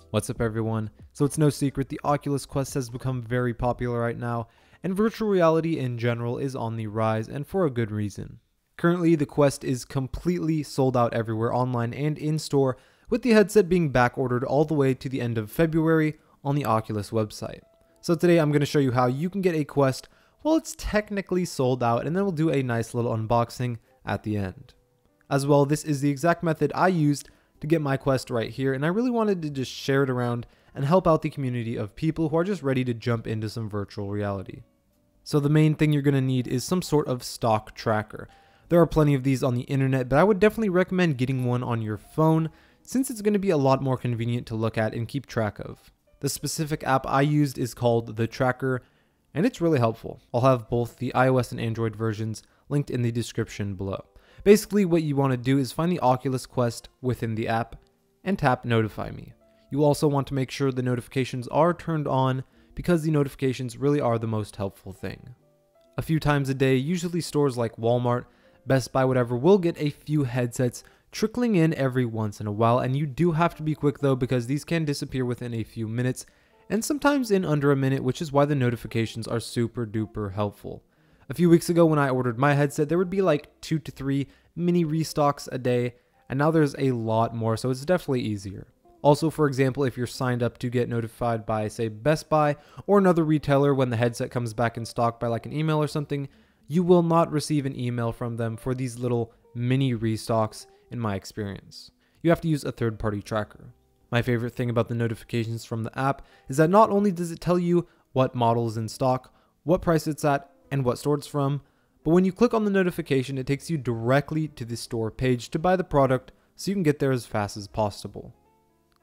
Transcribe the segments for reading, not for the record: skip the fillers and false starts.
What's up everyone? So it's no secret the Oculus Quest has become very popular right now, and virtual reality in general is on the rise, and for a good reason. Currently the Quest is completely sold out everywhere online and in store, with the headset being back ordered all the way to the end of February on the Oculus website. So today I'm going to show you how you can get a Quest while it's technically sold out, and then we'll do a nice little unboxing at the end. As well, this is the exact method I used to get my Quest right here, and I really wanted to just share it around and help out the community of people who are just ready to jump into some virtual reality. So the main thing you're going to need is some sort of stock tracker. There are plenty of these on the internet, but I would definitely recommend getting one on your phone since it's going to be a lot more convenient to look at and keep track of. The specific app I used is called The Tracker, and it's really helpful. I'll have both the iOS and Android versions linked in the description below. Basically, what you want to do is find the Oculus Quest within the app and tap Notify Me. You also want to make sure the notifications are turned on because the notifications really are the most helpful thing. A few times a day, usually stores like Walmart, Best Buy, whatever, will get a few headsets trickling in every once in a while, and you do have to be quick though because these can disappear within a few minutes and sometimes in under a minute, which is why the notifications are super duper helpful. A few weeks ago when I ordered my headset, there would be like 2 to 3 mini restocks a day, and now there's a lot more, so it's definitely easier. Also, for example, if you're signed up to get notified by, say, Best Buy or another retailer when the headset comes back in stock by like an email or something, you will not receive an email from them for these little mini restocks in my experience. You have to use a third-party tracker. My favorite thing about the notifications from the app is that not only does it tell you what model is in stock, what price it's at, and what store it's from, but when you click on the notification, it takes you directly to the store page to buy the product so you can get there as fast as possible.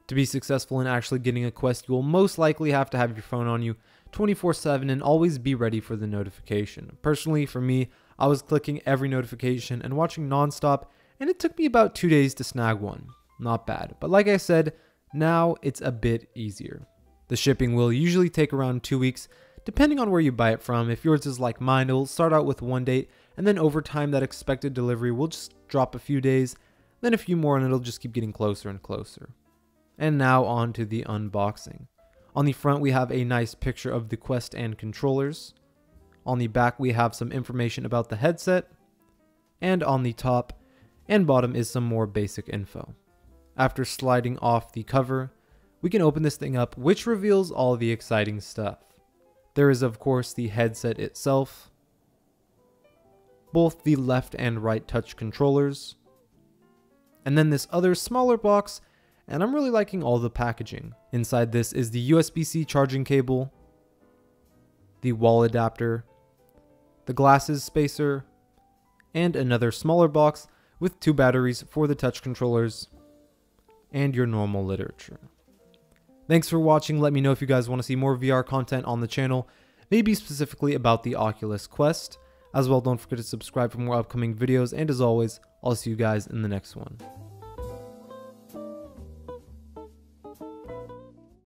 To be successful in actually getting a Quest, you will most likely have to have your phone on you 24/7 and always be ready for the notification. Personally, for me, I was clicking every notification and watching nonstop, and it took me about 2 days to snag one. Not bad, but like I said, now it's a bit easier. The shipping will usually take around 2 weeks, depending on where you buy it from. If yours is like mine, it will start out with one date, and then over time that expected delivery will just drop a few days, then a few more, and it'll just keep getting closer and closer. And now on to the unboxing. On the front we have a nice picture of the Quest and controllers. On the back we have some information about the headset. And on the top and bottom is some more basic info. After sliding off the cover, we can open this thing up, which reveals all the exciting stuff. There is of course the headset itself, both the left and right touch controllers, and then this other smaller box, and I'm really liking all the packaging. Inside this is the USB-C charging cable, the wall adapter, the glasses spacer, and another smaller box with 2 batteries for the touch controllers, and your normal literature. Thanks for watching. Let me know if you guys want to see more VR content on the channel, maybe specifically about the Oculus Quest. As well, don't forget to subscribe for more upcoming videos, and as always, I'll see you guys in the next one.